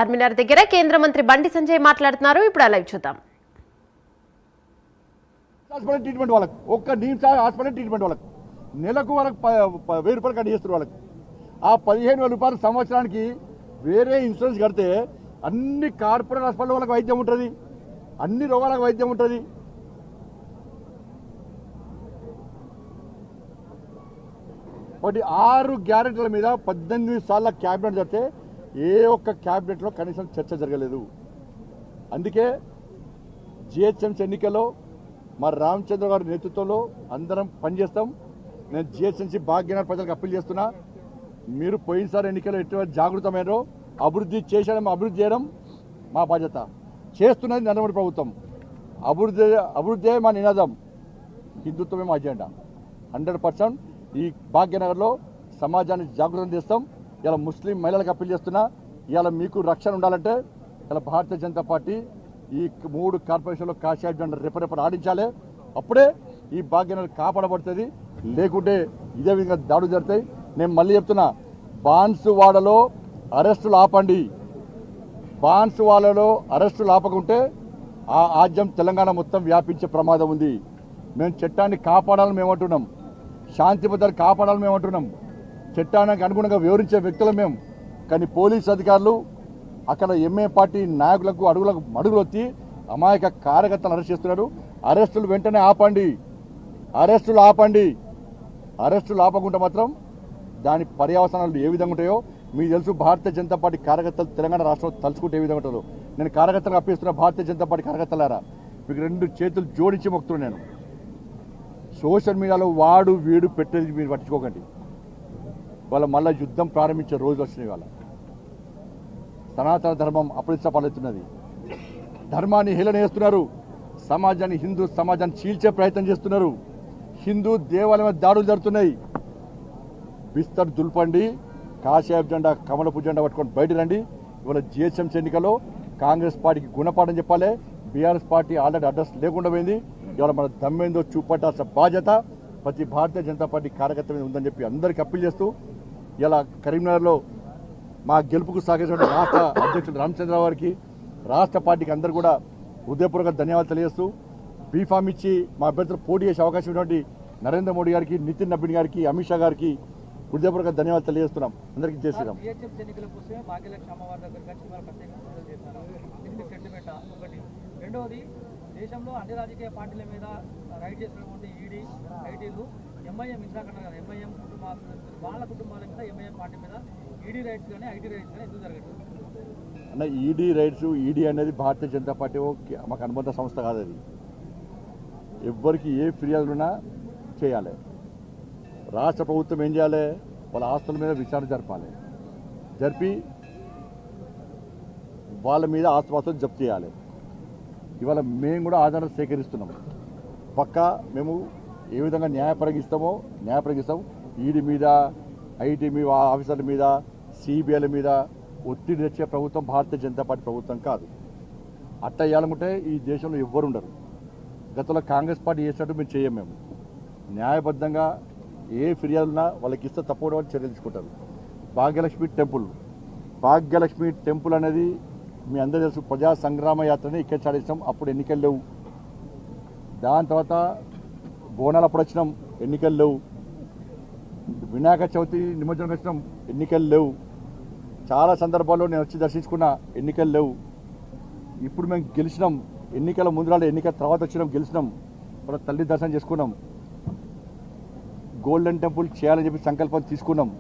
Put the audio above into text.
చార్మినార్ దగ్గర కేంద్ర మంత్రి బండి సంజయ్ మాట్లాడుతున్నారు. ఇప్పుడు లైవ్ చూద్దాం. హాస్పిటల్ ట్రీట్మెంట్ వాళ్ళకి ఒక్క నిమిషం హాస్పిటల్ ట్రీట్మెంట్ వాళ్ళకి నెలకు వాళ్ళకి 1000 రూపాయలు కట్ చేస్తారు. వాళ్ళకి ఆ 15,000 రూపాయలు సంవత్సరానికి వేరే ఇన్సూరెన్స్ కడితే అన్ని కార్పొరేట్ హాస్పిటల్ వాళ్ళకి వైద్యం ఉంటుంది, అన్ని రోగాలకు వైద్యం ఉంటుంది. ఒకటి 6 గ్యారెంటీల మీద 18 సార్ల క్యాబినెట్ జరిగితే ఏ ఒక్క క్యాబినెట్లో కనీసం చర్చ జరగలేదు. అందుకే జిహెచ్ఎంసీ ఎన్నికల్లో మా రామచంద్ర గారి నేతృత్వంలో అందరం పనిచేస్తాం. నేను జిహెచ్ఎంసీ భాగ్యనగర్ ప్రజలకు అప్పీల్ చేస్తున్నా, మీరు పోయినసారి ఎన్నికల్లో ఎటువంటి జాగృతమైనో అభివృద్ధి చేయడం మా బాధ్యత. చేస్తున్నది నరేంద్ర ప్రభుత్వం. అభివృద్ధి మా నినాదం, హిందుత్వమే మా అజెండా. 100% ఈ భాగ్యనగర్లో సమాజాన్ని జాగృతం చేస్తాం. ఇలా ముస్లిం మహిళలకు అప్పీల్ చేస్తున్నా, ఇలా మీకు రక్షణ ఉండాలంటే ఇలా భారతీయ జనతా పార్టీ ఈ 3 కార్పొరేషన్లో కాషాయ జెండా రెపరెపలు ఆడించాలి. అప్పుడే ఈ భాగ్యనగర్ కాపాడబడుతుంది. లేకుంటే ఇదే విధంగా దాడులు జరుగుతాయి. నేను మళ్ళీ చెప్తున్నా, బాన్సువాడలో అరెస్టులు ఆపండి. బాన్సువాడలో అరెస్టులు ఆపకుంటే ఆ ఆజ్యం తెలంగాణ మొత్తం వ్యాపించే ప్రమాదం ఉంది. మేము చట్టాన్ని కాపాడాలని మేము అంటున్నాం, శాంతి భద్రతలు కాపాడాలని మేము అంటున్నాం, చట్టానికి అనుగుణంగా వివరించే వ్యక్తులు మేము. కానీ పోలీసు అధికారులు అక్కడ ఎంఏ పార్టీ నాయకులకు అడుగులు వచ్చి అమాయక కార్యకర్తలు అరెస్ట్ చేస్తున్నారు. అరెస్టులు వెంటనే ఆపండి, అరెస్టులు ఆపకుండా మాత్రం దాని పర్యవసానాలు ఏ విధంగా ఉంటాయో మీకు తెలుసు. భారతీయ జనతా పార్టీ కార్యకర్తలు తెలంగాణ రాష్ట్రంలో తలుచుకుంటే ఏ విధంగా ఉంటుందో నేను కార్యకర్తలకు అప్పగిస్తున్న. భారతీయ జనతా పార్టీ కార్యకర్తలారా, మీకు 2 చేతులు జోడించి మొక్కుతున్నాను. నేను సోషల్ మీడియాలో వాడు వీడు పెట్టేది మీరు పట్టించుకోకండి. వాళ్ళ మళ్ళీ యుద్ధం ప్రారంభించే రోజు వచ్చినాయి. వాళ్ళ సనాతన ధర్మం అప్రతిష్టపాలవుతున్నది. ధర్మాన్ని హేళన చేస్తున్నారు. సమాజాన్ని, హిందూ సమాజాన్ని చీల్చే ప్రయత్నం చేస్తున్నారు. హిందూ దేవాలయం దాడులు జరుగుతున్నాయి. బిస్తర్ దుల్పండి, కాషాయ జెండా కమలపు జెండా పట్టుకొని బయట రండి. ఇవాళ జిహెచ్ఎంసీ ఎన్నికల్లో కాంగ్రెస్ పార్టీకి గుణపాఠం చెప్పాలి. బీఆర్ఎస్ పార్టీ ఆల్రెడీ అడ్రస్ లేకుండా పోయింది. ఇవాళ మన దమ్మేందో చూపట్టాల్సిన బాధ్యత ప్రతి భారతీయ జనతా పార్టీ కార్యకర్త మీద ఉందని చెప్పి అందరికీ అప్పీల్ చేస్తూ, ఇలా కరీంనగర్లో మా గెలుపుకు సహకరించిన రాష్ట్ర అధ్యక్షుడు రామచంద్ర గారికి, రాష్ట్ర పార్టీకి అందరూ కూడా హృదయపూర్వక ధన్యవాదాలు తెలియజేస్తూ, బీఫామ్ ఇచ్చి మా అభ్యర్థులు పోటీ చేసే అవకాశం ఉన్నటువంటి నరేంద్ర మోడీ గారికి, నితిన్ నబీన్ గారికి, అమిత్ షా గారికి హృదయపూర్వక ధన్యవాదాలు తెలియజేస్తున్నాం. అందరికీ చేస్తున్నాం. రెండవది, దేశంలో అన్ని రాజకీయ పార్టీల మీద రైడ్ చేసినటువంటి ఈడీ, ఐటీలు, ఎంఐఎం ఇందాకన్నారు కదా, ఎంఐఎం వాళ్ళ కుటుంబాల మీద, ఎంఐఎం పార్టీ మీద ఈడీ రైడ్స్ కానీ ఐటీ రైడ్స్ కానీ ఎందుకు జరగట్లేదు అన్న? ఈడీ అనేది భారతీయ జనతా పార్టీ మాకు అనుబంధ సంస్థ కాదు. అది ఎవ్వరికి ఏ ఫిర్యాదులున్నా చేయాలి. రాష్ట్ర ప్రభుత్వం ఏం చేయాలి? వాళ్ళ ఆస్తుల మీద విచారణ జరిపి వాళ్ళ మీద ఆస్తుపాస్తులు జప్తు చేయాలి. ఇవాళ మేము కూడా ఆధారాలు సేకరిస్తున్నాం. పక్కా మేము ఏ విధంగా న్యాయపరిగిస్తాం. ఈడీ మీద, ఐటీ మీద, ఆఫీసర్ల మీద, సిబిఐల మీద ఒత్తిడి తెచ్చే ప్రభుత్వం భారతీయ జనతా పార్టీ ప్రభుత్వం కాదు. అట్లా వేయాలనుకుంటే ఈ దేశంలో ఎవ్వరు ఉండరు. గతంలో కాంగ్రెస్ పార్టీ చేసినట్టు మేము చేయం. మేము న్యాయబద్ధంగా ఏ ఫిర్యాదున్నా వాళ్ళకి ఇస్తే తప్పకుండా చర్యలు తీసుకుంటారు. భాగ్యలక్ష్మి టెంపుల్ అనేది మీ అందరూ తెలుసు. ప్రజా సంగ్రామ యాత్రని ఇక్కడ సాధిస్తాం. అప్పుడు ఎన్నికలు లేవు. దాని తర్వాత బోనాలు అప్పుడు వచ్చినాం, ఎన్నికలు లేవు. వినాయక చవితి నిమజ్జనం వచ్చినాం, ఎన్నికలు లేవు. చాలా సందర్భాల్లో నేను వచ్చి దర్శించుకున్న, ఎన్నికలు లేవు. ఇప్పుడు మేము గెలిచినాం. ఎన్నికల ముందు రాలే, ఎన్నికల తర్వాత వచ్చినాం, గెలిచినాం. మన తల్లి దర్శనం చేసుకున్నాం. గోల్డెన్ టెంపుల్ చేయాలని చెప్పి సంకల్పం తీసుకున్నాం.